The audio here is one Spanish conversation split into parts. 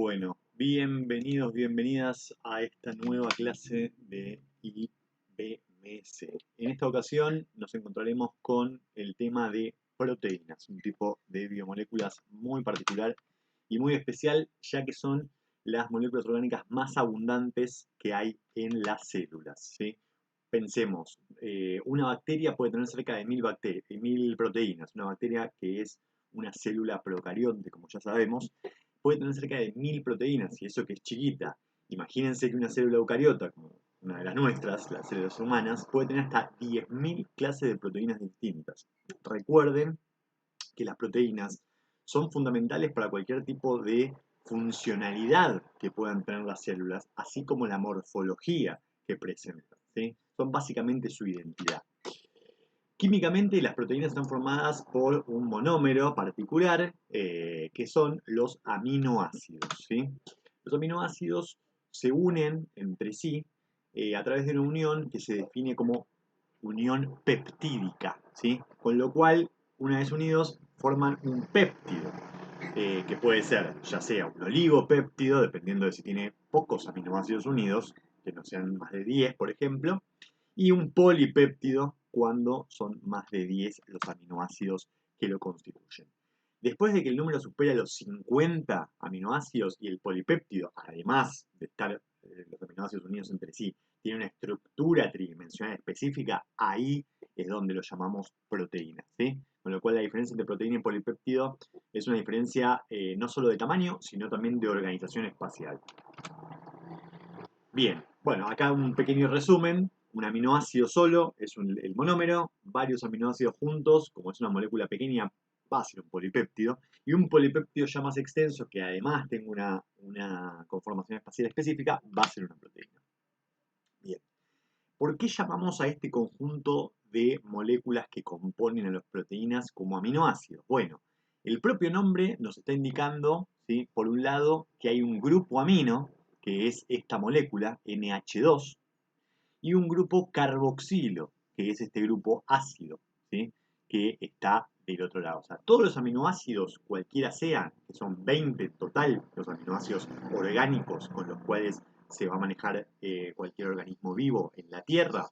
Bueno, bienvenidos, bienvenidas a esta nueva clase de IBMS. En esta ocasión nos encontraremos con el tema de proteínas, un tipo de biomoléculas muy particular y muy especial, ya que son las moléculas orgánicas más abundantes que hay en las células, ¿sí? Pensemos, una bacteria puede tener cerca de 1000 proteínas. Una bacteria, que es una célula procarionte, como ya sabemos, puede tener cerca de 1000 proteínas, y eso que es chiquita. Imagínense que una célula eucariota, como una de las nuestras, las células humanas, puede tener hasta 10.000 clases de proteínas distintas. Recuerden que las proteínas son fundamentales para cualquier tipo de funcionalidad que puedan tener las células, así como la morfología que presentan, ¿sí? Son básicamente su identidad. Químicamente, las proteínas están formadas por un monómero particular, que son los aminoácidos, ¿sí? Los aminoácidos se unen entre sí a través de una unión que se define como unión peptídica, ¿sí? Con lo cual, una vez unidos, forman un péptido, que puede ser ya sea un oligopéptido, dependiendo de si tiene pocos aminoácidos unidos, que no sean más de 10, por ejemplo, y un polipéptido cuando son más de 10 los aminoácidos que lo constituyen. Después de que el número supera los 50 aminoácidos y el polipéptido, además de estar los aminoácidos unidos entre sí, tiene una estructura tridimensional específica, ahí es donde lo llamamos proteína, ¿sí? Con lo cual la diferencia entre proteína y polipéptido es una diferencia no solo de tamaño, sino también de organización espacial. Bien, bueno, acá un pequeño resumen. Un aminoácido solo es el monómero, varios aminoácidos juntos, como es una molécula pequeña, va a ser un polipéptido, y un polipéptido ya más extenso, que además tenga una conformación espacial específica, va a ser una proteína. Bien, ¿por qué llamamos a este conjunto de moléculas que componen a las proteínas como aminoácidos? Bueno, el propio nombre nos está indicando, ¿sí? Por un lado, que hay un grupo amino, que es esta molécula, NH2, y un grupo carboxilo, que es este grupo ácido, ¿sí? Que está del otro lado. O sea, todos los aminoácidos, cualquiera sean, que son 20 en total, los aminoácidos orgánicos con los cuales se va a manejar cualquier organismo vivo en la Tierra,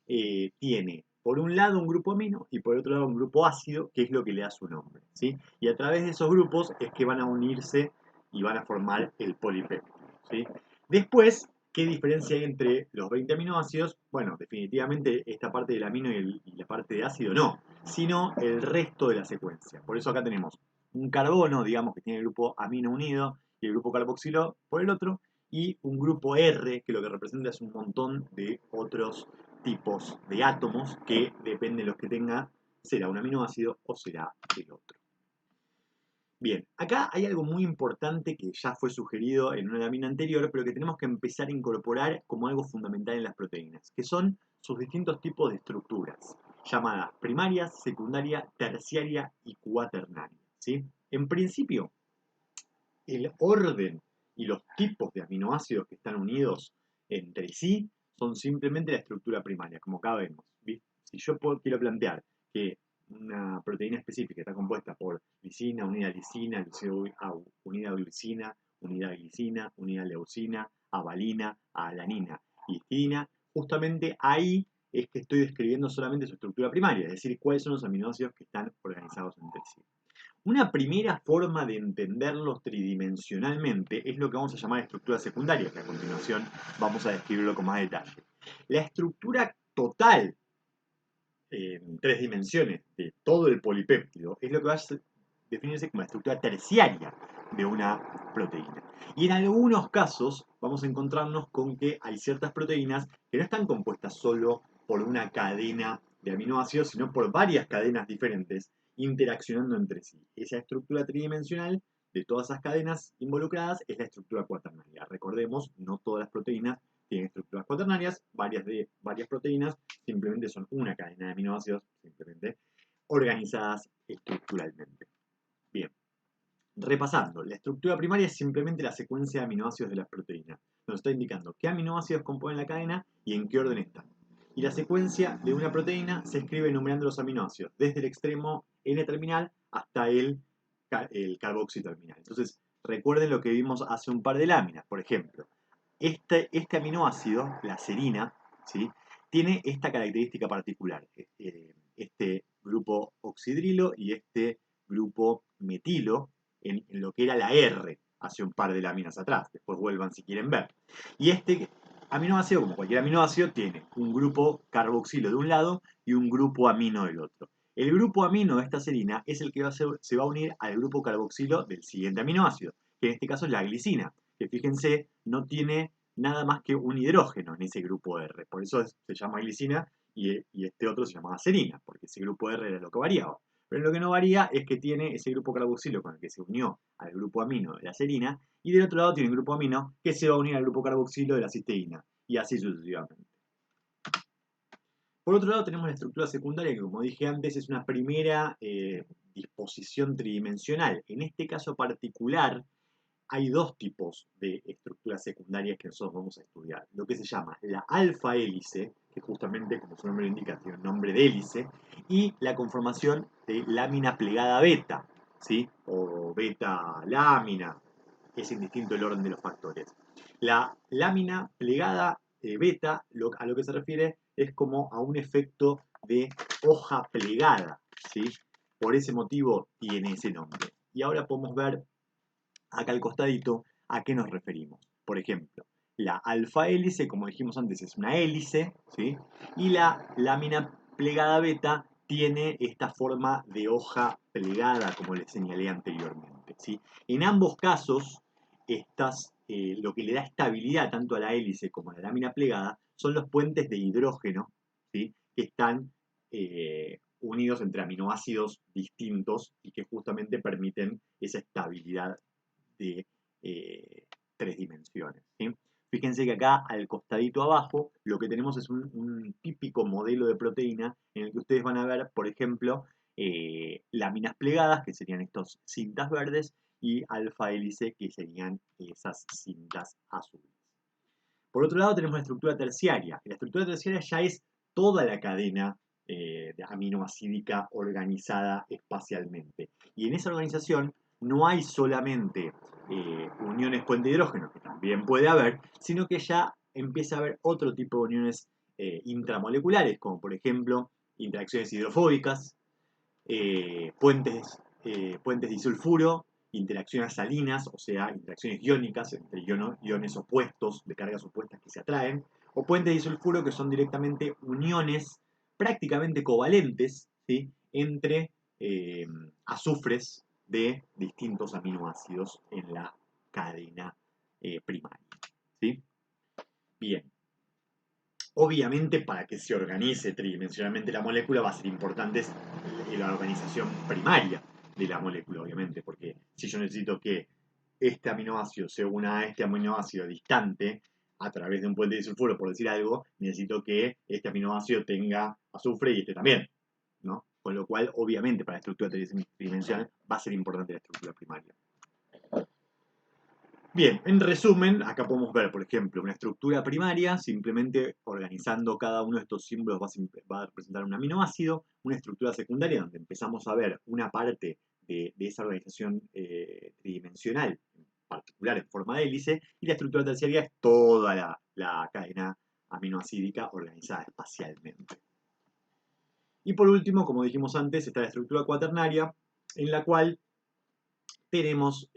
tiene por un lado un grupo amino y por otro lado un grupo ácido, que es lo que le da su nombre, ¿sí? Y a través de esos grupos es que van a unirse y van a formar el polipéptido, ¿sí? Después, ¿qué diferencia hay entre los 20 aminoácidos? Bueno, definitivamente esta parte del amino y la parte de ácido no, sino el resto de la secuencia. Por eso acá tenemos un carbono, digamos, que tiene el grupo amino unido y el grupo carboxilo por el otro, y un grupo R, que lo que representa es un montón de otros tipos de átomos que, depende de los que tenga, será un aminoácido o será el otro. Bien, acá hay algo muy importante que ya fue sugerido en una lámina anterior, pero que tenemos que empezar a incorporar como algo fundamental en las proteínas, que son sus distintos tipos de estructuras, llamadas primaria, secundaria, terciaria y cuaternaria, ¿sí? En principio, el orden y los tipos de aminoácidos que están unidos entre sí son simplemente la estructura primaria, como acá vemos. ¿Viste? Si yo quiero plantear que una proteína específica está compuesta por lisina, unida lisina, unida glucina, unida glicina, unida leucina, avalina, alanina y histidina, justamente ahí es que estoy describiendo solamente su estructura primaria, es decir, cuáles son los aminoácidos que están organizados entre sí. Una primera forma de entenderlos tridimensionalmente es lo que vamos a llamar estructura secundaria, que a continuación vamos a describirlo con más detalle. La estructura total en 3 dimensiones de todo el polipéptido es lo que va a definirse como la estructura terciaria de una proteína. Y en algunos casos vamos a encontrarnos con que hay ciertas proteínas que no están compuestas solo por una cadena de aminoácidos, sino por varias cadenas diferentes interaccionando entre sí. Esa estructura tridimensional de todas esas cadenas involucradas es la estructura cuaternaria. Recordemos, no todas las proteínas tienen estructuras cuaternarias, varias proteínas simplemente son una cadena de aminoácidos, simplemente organizadas estructuralmente. Bien, repasando, la estructura primaria es simplemente la secuencia de aminoácidos de las proteínas. Nos está indicando qué aminoácidos componen la cadena y en qué orden están. Y la secuencia de una proteína se escribe enumerando los aminoácidos, desde el extremo N terminal hasta el carboxi terminal. Entonces, recuerden lo que vimos hace un par de láminas. Por ejemplo, este aminoácido, la serina, ¿sí? Tiene esta característica particular. Este grupo oxidrilo y este grupo metilo en lo que era la R hace un par de láminas atrás. Después vuelvan si quieren ver. Y este aminoácido, como cualquier aminoácido, tiene un grupo carboxilo de un lado y un grupo amino del otro. El grupo amino de esta serina es el que se va a unir al grupo carboxilo del siguiente aminoácido, que en este caso es la glicina, que fíjense, no tiene nada más que un hidrógeno en ese grupo R. Por eso se llama glicina y este otro se llamaba serina, porque ese grupo R era lo que variaba. Pero lo que no varía es que tiene ese grupo carboxilo con el que se unió al grupo amino de la serina, y del otro lado tiene un grupo amino que se va a unir al grupo carboxilo de la cisteína, y así sucesivamente. Por otro lado tenemos la estructura secundaria, que como dije antes es una primera disposición tridimensional. En este caso particular hay dos tipos de estructuras secundarias que nosotros vamos a estudiar. Lo que se llama la alfa hélice, que justamente como su nombre lo indica tiene un nombre de hélice, y la conformación de lámina plegada beta, ¿sí? O beta lámina, es indistinto el orden de los factores. La lámina plegada beta a lo que se refiere es como a un efecto de hoja plegada, ¿sí? Por ese motivo tiene ese nombre. Y ahora podemos ver acá al costadito a qué nos referimos. Por ejemplo, la alfa hélice, como dijimos antes, es una hélice, ¿sí? Y la lámina plegada beta tiene esta forma de hoja plegada, como les señalé anteriormente, ¿sí? En ambos casos, lo que le da estabilidad tanto a la hélice como a la lámina plegada son los puentes de hidrógeno, ¿sí? Que están unidos entre aminoácidos distintos y que justamente permiten esa estabilidad de tres dimensiones, ¿sí? Fíjense que acá al costadito abajo lo que tenemos es un típico modelo de proteína en el que ustedes van a ver, por ejemplo, láminas plegadas, que serían estas cintas verdes, y alfa hélice, que serían esas cintas azules. Por otro lado tenemos la estructura terciaria. La estructura terciaria ya es toda la cadena aminoacídica organizada espacialmente. Y en esa organización no hay solamente uniones puente hidrógeno, que también puede haber, sino que ya empieza a haber otro tipo de uniones intramoleculares, como por ejemplo interacciones hidrofóbicas, puentes disulfuro, interacciones salinas, o sea, interacciones iónicas entre iones opuestos, de cargas opuestas que se atraen, o puentes disulfuro que son directamente uniones prácticamente covalentes, ¿sí? Entre azufres de distintos aminoácidos en la cadena primaria, ¿sí? Bien. Obviamente, para que se organice tridimensionalmente la molécula va a ser importante la organización primaria de la molécula, obviamente, porque si yo necesito que este aminoácido se una a este aminoácido distante a través de un puente disulfuro, por decir algo, necesito que este aminoácido tenga azufre y este también, ¿no? Con lo cual, obviamente, para la estructura tridimensional va a ser importante la estructura primaria. Bien, en resumen, acá podemos ver, por ejemplo, una estructura primaria, simplemente organizando cada uno de estos símbolos va a representar un aminoácido, una estructura secundaria donde empezamos a ver una parte de esa organización tridimensional, en particular en forma de hélice, y la estructura terciaria es toda la cadena aminoacídica organizada espacialmente. Y por último, como dijimos antes, está la estructura cuaternaria, en la cual tenemos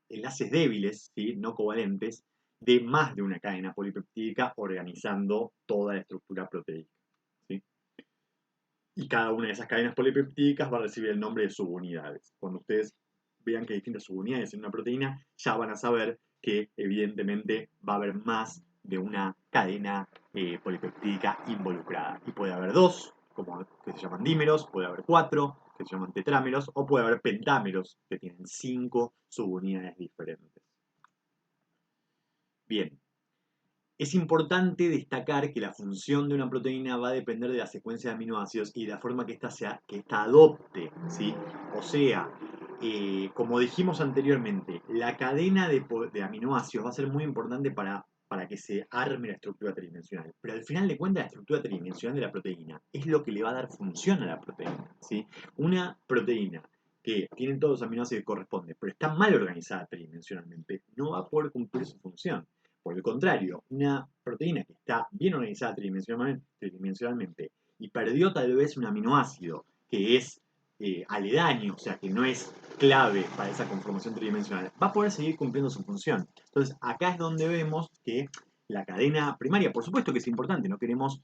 enlaces débiles, ¿sí? No covalentes, de más de una cadena polipeptídica organizando toda la estructura proteica, ¿sí? Y cada una de esas cadenas polipeptídicas va a recibir el nombre de subunidades. Cuando ustedes vean que hay distintas subunidades en una proteína, ya van a saber que evidentemente va a haber más de una cadena polipeptídica involucrada. Y puede haber dos, como que se llaman dímeros, puede haber cuatro, que se llaman tetrámeros, o puede haber pentámeros, que tienen 5 subunidades diferentes. Bien, es importante destacar que la función de una proteína va a depender de la secuencia de aminoácidos y de la forma que ésta adopte, ¿sí? O sea, como dijimos anteriormente, la cadena de aminoácidos va a ser muy importante para que se arme la estructura tridimensional. Pero al final de cuentas, la estructura tridimensional de la proteína es lo que le va a dar función a la proteína, ¿sí? Una proteína que tienen todos los aminoácidos que corresponden, pero está mal organizada tridimensionalmente, no va a poder cumplir su función. Por el contrario, una proteína que está bien organizada tridimensionalmente y perdió tal vez un aminoácido que es aledaño, o sea, que no es clave para esa conformación tridimensional, va a poder seguir cumpliendo su función. Entonces, acá es donde vemos que la cadena primaria, por supuesto que es importante, no queremos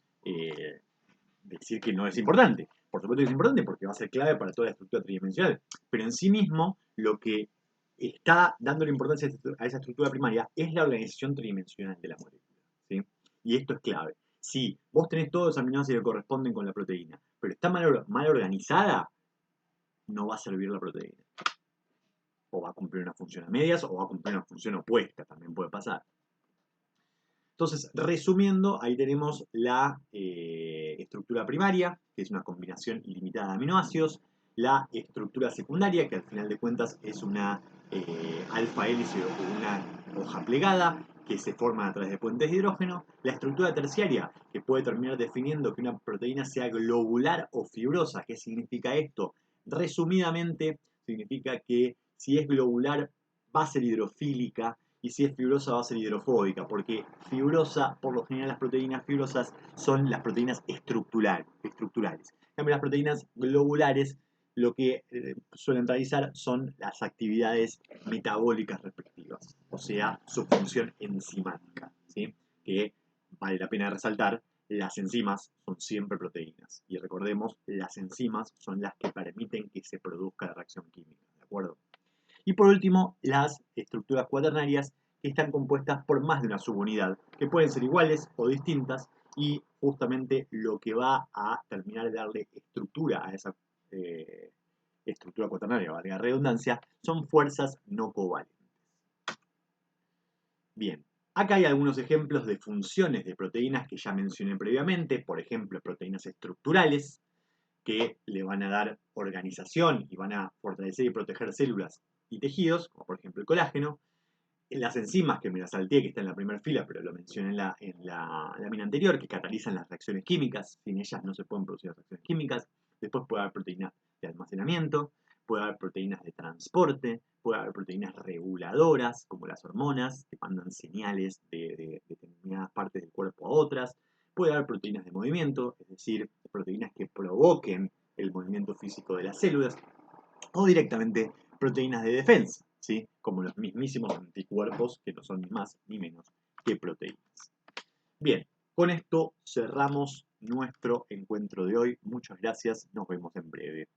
decir que no es importante. Por supuesto que es importante porque va a ser clave para toda la estructura tridimensional. Pero en sí mismo, lo que está dándole importancia a esa estructura primaria es la organización tridimensional de la molécula. ¿Sí? Y esto es clave. Si vos tenés todos los aminoácidos que corresponden con la proteína, pero está mal organizada, no va a servir la proteína. O va a cumplir una función a medias o va a cumplir una función opuesta, también puede pasar. Entonces, resumiendo, ahí tenemos la estructura primaria, que es una combinación ilimitada de aminoácidos, la estructura secundaria, que al final de cuentas es una alfa hélice o una hoja plegada, que se forma a través de puentes de hidrógeno, la estructura terciaria, que puede terminar definiendo que una proteína sea globular o fibrosa. ¿Qué significa esto? Resumidamente, significa que si es globular va a ser hidrofílica, y si es fibrosa va a ser hidrofóbica, porque fibrosa, por lo general las proteínas fibrosas son las proteínas estructurales. En cambio, las proteínas globulares lo que suelen realizar son las actividades metabólicas respectivas, o sea, su función enzimática, ¿sí? Que vale la pena resaltar, las enzimas son siempre proteínas. Y recordemos, las enzimas son las que permiten que se produzca la reacción química, ¿de acuerdo? Y por último, las estructuras cuaternarias, que están compuestas por más de una subunidad, que pueden ser iguales o distintas, y justamente lo que va a terminar de darle estructura a esa estructura cuaternaria, valga la redundancia, son fuerzas no covalentes. Bien, acá hay algunos ejemplos de funciones de proteínas que ya mencioné previamente, por ejemplo, proteínas estructurales, que le van a dar organización y van a fortalecer y proteger células y tejidos, como por ejemplo el colágeno. En las enzimas, que me las salteé, que está en la primera fila, pero lo mencioné en la lámina anterior, que catalizan las reacciones químicas. Sin ellas no se pueden producir reacciones químicas. Después puede haber proteínas de almacenamiento, puede haber proteínas de transporte, puede haber proteínas reguladoras, como las hormonas, que mandan señales de determinadas partes del cuerpo a otras. Puede haber proteínas de movimiento, es decir, proteínas que provoquen el movimiento físico de las células, o directamente proteínas de defensa, ¿sí? Como los mismísimos anticuerpos, que no son ni más ni menos que proteínas. Bien, con esto cerramos nuestro encuentro de hoy. Muchas gracias, nos vemos en breve.